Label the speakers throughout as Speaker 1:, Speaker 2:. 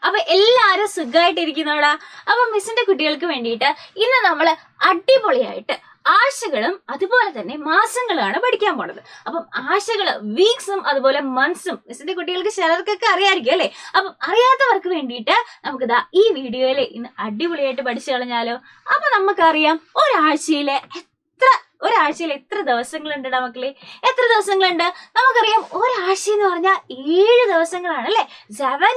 Speaker 1: അപ്പൊ എല്ലാരും സുഖമായിട്ടിരിക്കുന്നോടാ. അപ്പൊ മിസ്സിന്റെ കുട്ടികൾക്ക് വേണ്ടിയിട്ട് ഇന്ന് നമ്മള് അടിപൊളിയായിട്ട് ആഴ്ചകളും അതുപോലെ തന്നെ മാസങ്ങളാണ് പഠിക്കാൻ പോണത്. അപ്പം ആഴ്ചകള്, വീക്സും അതുപോലെ മന്ത്സും മിസ്സിന്റെ കുട്ടികൾക്ക് ചിലർക്കൊക്കെ അറിയായിരിക്കും അല്ലെ. അപ്പം അറിയാത്തവർക്ക് വേണ്ടിയിട്ട് നമുക്കിതാ ഈ വീഡിയോയില് ഇന്ന് അടിപൊളിയായിട്ട് പഠിച്ചു കളഞ്ഞാലോ. അപ്പൊ നമുക്കറിയാം ഒരാഴ്ചയിൽ എത്ര ദിവസങ്ങളുണ്ട് മക്കളെ? എത്ര ദിവസങ്ങളുണ്ട്? നമുക്കറിയാം ഒരാഴ്ച എന്ന് പറഞ്ഞാൽ 7 ദിവസങ്ങളാണ് അല്ലെ. 7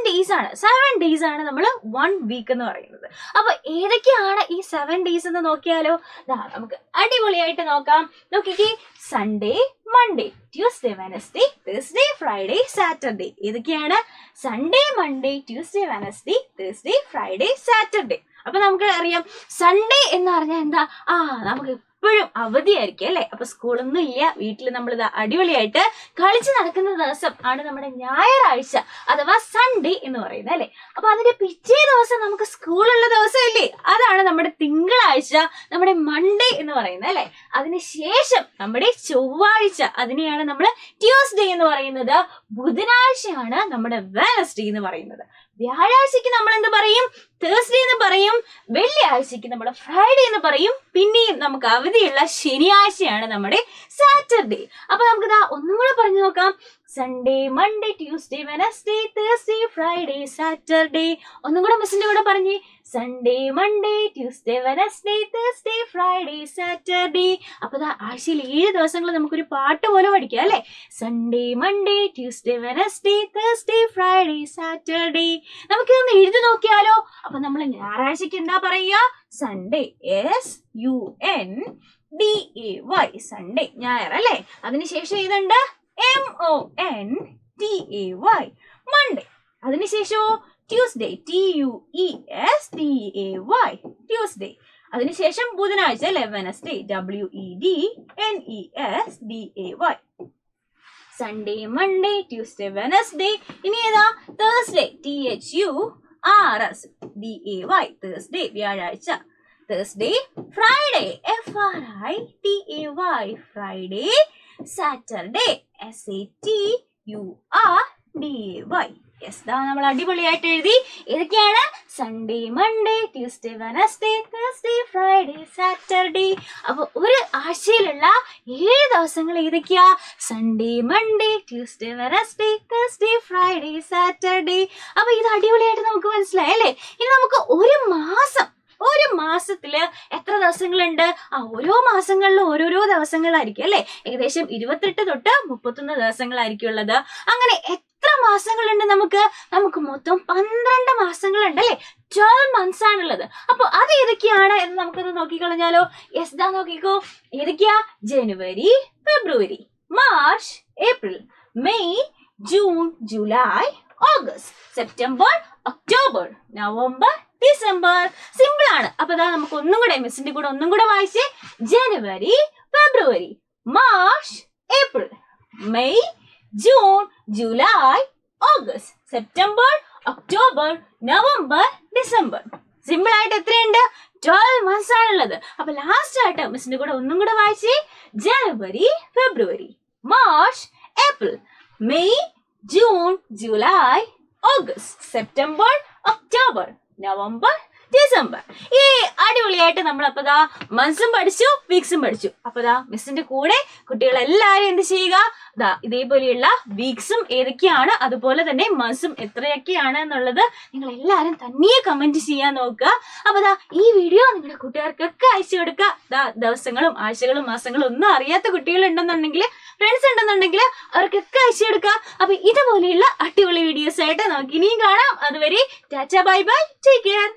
Speaker 1: ഡേയ്സ് ആണ് നമ്മൾ 1 വീക്ക് എന്ന് പറയുന്നത്. അപ്പൊ ഏതൊക്കെയാണ് ഈ 7 ഡേയ്സ് എന്ന് നോക്കിയാലോ. നമുക്ക് അടിപൊളിയായിട്ട് നോക്കാം. നോക്കിക്കേ, Sunday, Monday, Tuesday, Wednesday, Thursday, Friday, Saturday. ഏതൊക്കെയാണ്? Sunday, Monday, Tuesday, Wednesday, Thursday, Friday, Saturday. അപ്പൊ നമുക്ക് അറിയാം സൺഡേ എന്ന് പറഞ്ഞാൽ എന്താ? നമുക്ക് എപ്പോഴും അവധിയായിരിക്കും അല്ലെ. അപ്പൊ സ്കൂളൊന്നും ഇല്ല, വീട്ടിൽ നമ്മൾ അടിപൊളിയായിട്ട് കളിച്ച് നടക്കുന്ന ദിവസം ആണ് നമ്മുടെ ഞായറാഴ്ച അഥവാ സൺഡേ എന്ന് പറയുന്നത് അല്ലെ. അപ്പൊ അതിന്റെ പിറ്റേ ദിവസം നമുക്ക് സ്കൂളുള്ള ദിവസം ഇല്ലേ, അതാണ് നമ്മുടെ തിങ്കളാഴ്ച, നമ്മുടെ മൺഡേ എന്ന് പറയുന്നത് അല്ലെ. അതിനുശേഷം നമ്മുടെ ചൊവ്വാഴ്ച, അതിനെയാണ് നമ്മൾ ട്യൂസ്ഡേ എന്ന് പറയുന്നത്. ബുധനാഴ്ചയാണ് നമ്മുടെ വെനസ്ഡേ എന്ന് പറയുന്നത്. വ്യാഴാഴ്ചക്ക് നമ്മൾ എന്ത് പറയും? തേഴ്സ്ഡേ എന്ന് പറയും. വെള്ളിയാഴ്ചക്ക് നമ്മൾ ഫ്രൈഡേ എന്ന് പറയും. പിന്നെയും നമുക്ക് അവധിയുള്ള ശനിയാഴ്ചയാണ് നമ്മുടെ സാറ്റർഡേ. അപ്പൊ നമുക്ക് ഒന്നും കൂടെ പറഞ്ഞു നോക്കാം. Sunday, Monday, Tuesday, Wednesday, Thursday, Friday, Saturday. ഒന്നും കൂടെ മിസ്സിന്റെ കൂടെ പറഞ്ഞേ. Sunday, Monday, Tuesday, Wednesday, Thursday, Friday, Saturday. അപ്പൊ ആഴ്ചയിൽ 7 ദിവസങ്ങൾ നമുക്കൊരു പാട്ട് പോലെ പഠിക്കാം അല്ലെ. Sunday, Monday, Tuesday, Wednesday, Thursday, Friday, Saturday. നമുക്കിതൊന്ന് എഴുതി നോക്കിയാലോ. അപ്പൊ നമ്മൾ ഞായറാഴ്ചക്ക് എന്താ പറയുക? സൺഡേ, SUNDAY, സൺഡേ, ഞായർ അല്ലെ. അതിനുശേഷം ഇതുണ്ട് MONDAY, Monday. അതിനുശേഷമോ Tuesday, TUESDAY, Tuesday. അതിനുശേഷം ബുധനാഴ്ച അല്ലെ, Wednesday, WEDNESDAY. Sunday, Monday, Tuesday, Wednesday. ഇനി ഏതാ? തേഴ്സ്ഡേ, THURSDAY, തേഴ്സ്ഡേ, വ്യാഴാഴ്ച. Thursday, Friday, FRIDAY, Friday. Saturday, SATURDAY. നമ്മൾ അടിപൊളിയായിട്ട് എഴുതി. ഏതൊക്കെയാണ്? Sunday, Monday, Tuesday, Wednesday, Thursday, Friday, Saturday. അപ്പൊ ഒരു ആഴ്ചയിലുള്ള 7 ദിവസങ്ങൾ ഏതൊക്കെയാ? Sunday, Monday, Tuesday, Wednesday, Thursday, Friday, Saturday. അപ്പൊ ഇത് അടിപൊളിയായിട്ട് നമുക്ക് മനസ്സിലായി അല്ലേ. ഇനി നമുക്ക് ഒരു മാസത്തില് എത്ര ദിവസങ്ങളുണ്ട്? ഓരോ മാസങ്ങളിലും ഓരോരോ ദിവസങ്ങളായിരിക്കും അല്ലെ. ഏകദേശം 28 തൊട്ട് 31 ദിവസങ്ങളായിരിക്കും ഉള്ളത്. അങ്ങനെ എത്ര മാസങ്ങളുണ്ട് നമുക്ക് മൊത്തം 12 മാസങ്ങളുണ്ട് അല്ലെ. 12 മന്ത്സ് ആണുള്ളത്. അപ്പൊ അത് ഏതൊക്കെയാണ് എന്ന് നമുക്കൊന്ന് നോക്കിക്കളഞ്ഞാലോ. നോക്കിക്കോ. ഏതൊക്കെയാ? January, February, March, April, May, June, July, August, September, October, November, December. Simple ആണ്. അപ്പൊ നമുക്ക് ഒന്നും കൂടെ മിസ്സിന്റെ കൂടെ ഒന്നും കൂടെ വായിച്ചേ. January, February, March, April, May, June, July, August, September, October, November, December. Simple ആയിട്ട് എത്രയുണ്ട്? 12 മന്ത്സ് ആണുള്ളത്. അപ്പൊ ലാസ്റ്റ് ആയിട്ട് മിസ്സിന്റെ കൂടെ ഒന്നും കൂടെ വായിച്ചേ. January, February, March, April, May, June, July, August, September, October, November, December. ഈ അടിപൊളിയായിട്ട് നമ്മൾ അപ്പൊ മന്ത്സും പഠിച്ചു, വീക്സും പഠിച്ചു. അപ്പൊ മിസ്സിന്റെ കൂടെ കുട്ടികൾ എല്ലാവരും എന്ത് ചെയ്യുക? ഇതേപോലെയുള്ള വീക്സും ഏതൊക്കെയാണ്, അതുപോലെ തന്നെ മന്ത്സും എത്രയൊക്കെയാണ് എന്നുള്ളത് നിങ്ങൾ എല്ലാവരും തന്നെ കമന്റ് ചെയ്യാൻ നോക്കുക. അപ്പൊ ഈ വീഡിയോ നിങ്ങളുടെ കൂട്ടുകാർക്കൊക്കെ അയച്ചു കൊടുക്കുക. ദിവസങ്ങളും ആഴ്ചകളും മാസങ്ങളും ഒന്നും അറിയാത്ത കുട്ടികൾ ഉണ്ടെന്നുണ്ടെങ്കിൽ, ഫ്രണ്ട്സ് ഉണ്ടെന്നുണ്ടെങ്കിൽ അവർക്കൊക്കെ അയച്ചു കൊടുക്കുക. അപ്പൊ ഇതുപോലെയുള്ള അടിപൊളി വീഡിയോസ് ആയിട്ട് നമുക്ക് ഇനിയും കാണാം. അതുവരെ Tata, bye bye, take care.